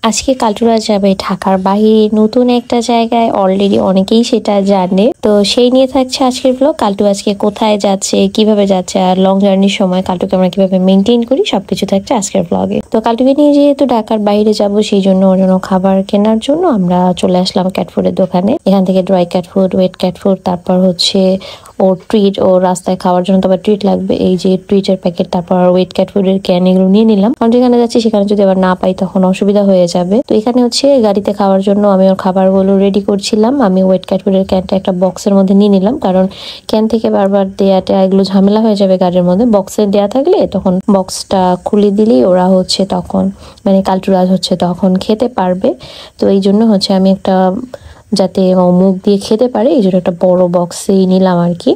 আজকে কালটুরা যাবে ঢাকার বাইরে নতুন একটা জায়গায়। অলরেডি অনেকেই সেটা জানে, তো সেই নিয়ে থাকছে আজকের ব্লগ। কালটু আজকে কোথায় যাচ্ছে, কিভাবে যাচ্ছে, আর লং জার্নির সময় কালটুকে আমরা কিভাবে মেনটেন করি, সবকিছু থাকছে আজকের ব্লগে। তো কালটুকে নিয়ে যেহেতু ঢাকার বাইরে যাব, সেই জন্য ওর জন্য খাবার কেনার জন্য আমরা চলে আসলাম ক্যাট ফুডের দোকানে। এখান থেকে dry cat food, wet cat food, তারপর হচ্ছে ও ট্রিট, ও রাস্তায় খাওয়ার জন্য তো আবার ট্রিট লাগবে, এই যে ট্রিটের প্যাকেট, তারপর ওয়েট ক্যাট ফুডের ক্যান, এগুলো নিয়ে নিলাম। কারণ যেখানে যাচ্ছি সেখানে যদি আবার না পাই তখন অসুবিধা হয়ে যাবে। তো এখানে হচ্ছে গাড়িতে খাওয়ার জন্য আমি ওর খাবারগুলো রেডি করছিলাম। আমি ওয়েট ক্যাট ফুডের ক্যানটা একটা বক্সের মধ্যে নিয়ে নিলাম, কারণ ক্যান থেকে বারবার দেয়াটা এগুলো ঝামেলা হয়ে যাবে গাড়ির মধ্যে। বক্সে দেয়া থাকলে তখন বক্সটা খুলে দিলেই ওরা হচ্ছে তখন মানে কালটুরাজ হচ্ছে তখন খেতে পারবে। তো এই জন্য হচ্ছে আমি একটা, যাতে মুখ দিয়ে খেতে পারে, এই জন্য একটা বড় বক্সেই নিলাম আর কি।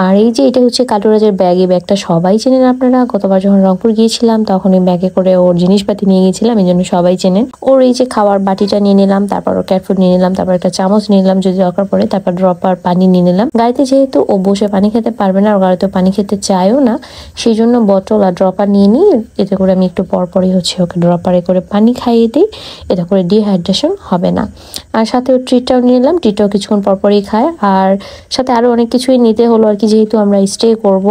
আর এই যে এটা হচ্ছে কালটুরাজের ব্যাগ। এই ব্যাগটা সবাই চেনেন আপনারা, গতবার যখন রংপুর গিয়েছিলাম তখন এই ব্যাগে করে ওর জিনিসপাতি নিয়ে গিয়েছিলাম, এই জন্য সবাই চেনেন। ওর এই যে খাওয়ার বাটিটা নিয়ে নিলাম, তারপর ওর ক্যাট ফুড নিয়ে নিলাম, তারপর একটা চামচ নিয়ে নিলাম যদি দরকার পড়ে, তারপর ড্রপার পানি নিয়ে নিলাম। গাড়িতে যেহেতু ও বসে পানি খেতে পারবে না, আর গাড়িতে পানি খেতে চায়ও না, সেই জন্য বটল আর ড্রপার নিয়ে নিই। এতে করে আমি একটু পরপরই হচ্ছে ওকে ড্রপারে করে পানি খাইয়ে দিই, এতে করে ডিহাইড্রেশন হবে না। আর সাথে ওর ট্রিটটাও নিয়ে নিলাম, ট্রিটটাও কিছুক্ষণ পরপরই খায়। আর সাথে আরো অনেক কিছুই নিতে হলো আর কি, যেহেতু আমরা স্টে করব,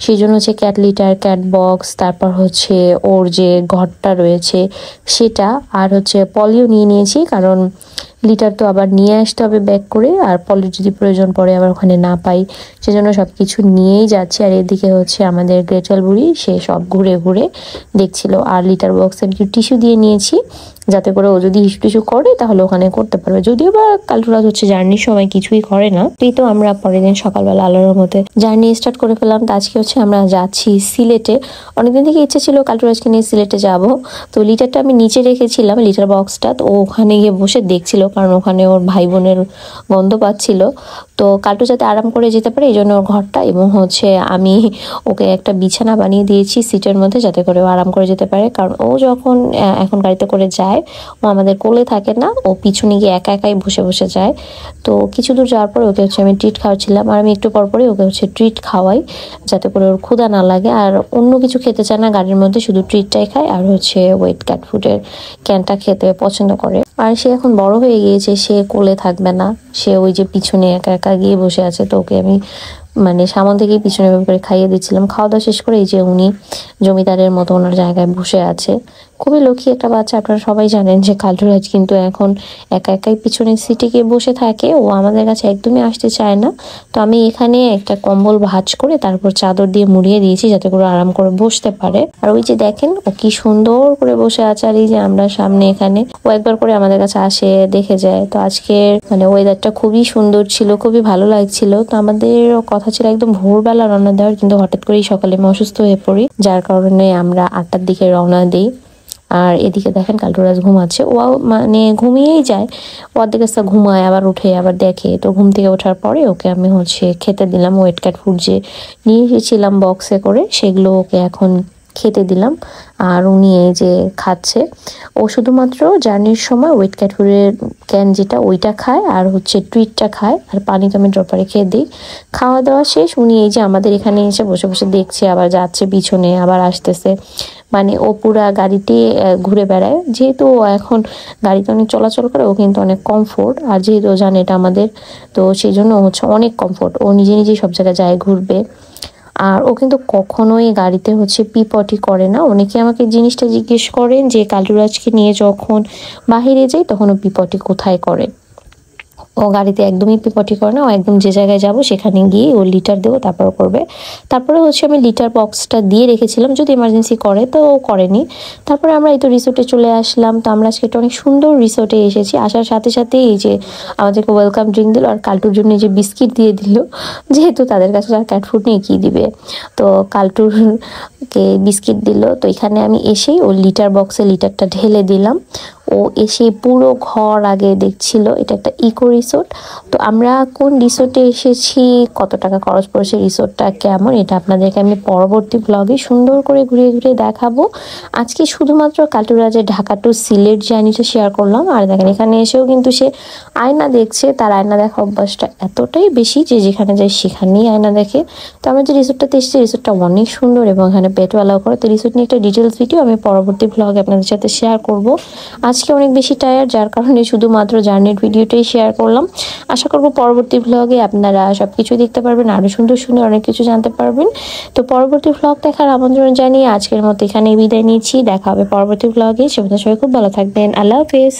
সেই জন্য হচ্ছে ক্যাট লিটার, ক্যাট বক্স, তারপর হচ্ছে ওর যে ঘরটা রয়েছে সেটা, আর হচ্ছে পলিও নিয়ে নিয়েছি, কারণ লিটার তো আবার নিয়ে আসতে হবে ব্যাক করে, আর পলির যদি প্রয়োজন পড়ে আবার ওখানে না পাই, সেজন্য সবকিছু নিয়েই যাচ্ছে। আর এদিকে হচ্ছে আমাদের গ্রেটাল বুড়ি, সে সব ঘুরে ঘুরে দেখছিল। আর লিটার বক্সে আমি টিস্যু দিয়ে নিয়েছি, যাতে করে ও যদি হিসু টিস্যু করে তাহলে ওখানে করতে পারবে। যদিও বা কালটুরাজ হচ্ছে জার্নির সময় কিছুই করে না। তো আমরা পরের দিন সকালবেলা আলোর মধ্যে জার্নি স্টার্ট করে ফেললাম। তো আজকে হচ্ছে আমরা যাচ্ছি সিলেটে। অনেকদিন থেকে ইচ্ছে ছিল কালটুরাজকে নিয়ে সিলেটে যাব। তো লিটারটা আমি নিচে রেখেছিলাম, লিটার বক্সটা, তো ও ওখানে গিয়ে বসে দেখছিল, কারণ ওখানে ওর ভাই বোনের গন্ধ পাচ্ছিল। তো কালটু যাতে আরাম করে যেতে পারে এই জন্য ওর ঘরটা, এবং হচ্ছে আমি ওকে একটা বিছানা বানিয়ে দিয়েছি সিটের মধ্যে, যাতে করে ও আরাম করে যেতে পারে। কারণ ও যখন এখন গাড়িতে করে যায়, ও আমাদের কোলে থাকে না, ও পিছনে গিয়ে একা একাই বসে বসে যায়। তো কিছু দূর যাওয়ার পরে ওকে হচ্ছে আমি ট্রিট খাওয়াচ্ছিলাম, আর আমি একটু পরপরই ওকে হচ্ছে ট্রিট খাওয়াই, যাতে করে ওর ক্ষুধা না লাগে। আর অন্য কিছু খেতে চায় না গাড়ির মধ্যে, শুধু ট্রিটটাই খায়, আর হচ্ছে ওয়েট ক্যাট ফুডের ক্যানটা খেতে পছন্দ করে। আর সে এখন বড় হয়ে গিয়েছে, সে কোলে থাকবে না, সে ওই যে পিছনে একা একা গিয়ে বসে আছে। তো ওকে আমি মানে সামন থেকেই পিছনে করে খাইয়ে দিচ্ছিলাম। খাওয়া দাওয়া শেষ করে এই যে উনি জমিদারের মতো ওনার জায়গায় বসে আছে। খুবই লক্ষ্মী একটা বাচ্চা। আপনারা সবাই জানেন যে কালটুরাজ কিন্তু এখন একা একাই পিছনের সিটে গিয়ে বসে থাকে, ও আমাদের কাছে একদমই আসতে চায় না। তো আমি এখানে একটা কম্বল ভাঁজ করে তারপর চাদর দিয়ে মুড়িয়ে দিয়েছি, যাতে করে আরাম করে বসতে পারে। আর ওই যে দেখেন ও কি সুন্দর করে বসে আছে। আর এই যে আমরা সামনে এখানে, ও একবার করে আমাদের কাছে আসে, দেখে যায়। তো আজকে মানে ওয়েদারটা খুবই সুন্দর ছিল, খুবই ভালো লাগছিল। তো আমাদের কথা ছিল একদম ভোরবেলা রওনা দেওয়ার, কিন্তু হঠাৎ করেই সকালে আমি অসুস্থ হয়ে পড়ি, যার কারণে আমরা 8টার দিকে রওনা দিই। আর এদিকে দেখেন কালটুরাজ ঘুমাচ্ছে, ও মানে ঘুমিয়েই যায়, ও অর্ধেক রাস্তা ঘুমায় আবার উঠে আবার দেখে। তো ঘুম থেকে ওঠার পরে ওকে আমি হচ্ছে খেতে দিলাম। ওয়েট ক্যাট ফুড যে নিয়ে এসেছিলাম বক্সে করে, সেগুলো ওকে এখন খেতে দিলাম। আর উনি এই যে খাচ্ছে। ও শুধুমাত্র জার্নির সময় ওয়েট ক্যাট ফুডের ক্যান যেটা, ওইটা খায়, আর হচ্ছে ট্রিটটা খায়, আর পানি তো আমি ড্রপারে খেয়ে দিই। খাওয়া দাওয়া শেষ, উনি এই যে আমাদের এখানে এসে বসে বসে দেখছে, আবার যাচ্ছে পিছনে, আবার আসতেছে। মানে ও পুরা গাড়িতে ঘুরে বেড়ায়। যেহেতু ও এখন গাড়িতে অনেক চলাচল করে, ও কিন্তু অনেক কমফোর্ট। আর যেহেতু ও জানে এটা আমাদের, তো সেই জন্য হচ্ছে অনেক কমফোর্ট, ও নিজে নিজেই সব জায়গায় যায়, ঘুরবে। আর ও কিন্তু কখনোই গাড়িতে হচ্ছে পিপটি করে না। অনেকে আমাকে জিনিসটা জিজ্ঞেস করেন যে কালটুরাজকে নিয়ে যখন বাহিরে যাই তখন ও পিপটি কোথায় করে। ও গাড়িতে একদমই পিপটি করে না, ও একদম যে জায়গায় যাব সেখানে গিয়ে ও লিটার দেবো তারপর করবে। তারপরে হচ্ছে আমি লিটার বক্সটা দিয়ে রেখেছিলাম, যদি এমার্জেন্সি করে, তো ও করেনি। তারপরে আমরা এই তো রিসোর্টে চলে আসলাম। তো আমরা আজকে একটা অনেক সুন্দর রিসোর্টে এসেছি। আসার সাথে সাথে এই যে আমাদেরকে ওয়েলকাম ড্রিঙ্ক দিল, আর কালটুর জন্য যে বিস্কিট দিয়ে দিল, যেহেতু তাদের কাছে আর ক্যাট ফুড নিয়ে কী দিবে, তো কালটুরকে বিস্কিট দিল। তো এখানে আমি এসেই ও লিটার বক্সে লিটারটা ঢেলে দিলাম। ও এসে পুরো ঘর আগে দেখছিল। এটা একটা ইকো রিসোর্ট। তো আমরা কোন রিসোর্টে এসেছি, কত টাকা খরচ পড়েছে, রিসোর্টটা কেমন, এটা আপনাদেরকে আমি পরবর্তী ব্লগে সুন্দর করে ঘুরিয়ে ঘুরিয়ে দেখাবো। আজকে শুধুমাত্র কালটুরাজের ঢাকা টু সিলেট জার্নিটা শেয়ার করলাম। আর দেখেন এখানে এসেও কিন্তু সে আয়না দেখছে, তার আয়না দেখা অভ্যাসটা এতটাই বেশি যে যেখানে যায় সেখানেই আয়না দেখে। তো আমরা যে রিসোর্টটাতে এসেছি, রিসোর্টটা অনেক সুন্দর এবং এখানে পেটও অ্যালাউ করে। তো রিসোর্ট নিয়ে একটা ডিটেলস ভিডিও আমি পরবর্তী ব্লগে আপনাদের সাথে শেয়ার করবো। আজ আজকে অনেক বেশি টায়ার্ড, যার কারণে শুধুমাত্র জার্নির ভিডিওটাই শেয়ার করলাম। আশা করব পরবর্তী ভ্লগে আপনারা সবকিছু দেখতে পারবেন, আরো সুন্দর সুন্দর অনেক কিছু জানতে পারবেন। তো পরবর্তী ভ্লগ দেখার আমন্ত্রণ জানিয়ে আজকের মতো এখানেই বিদায় নিচ্ছি। দেখা হবে পরবর্তী ভ্লগে। সবাই খুব ভালো থাকবেন। আল্লাহ হাফেজ।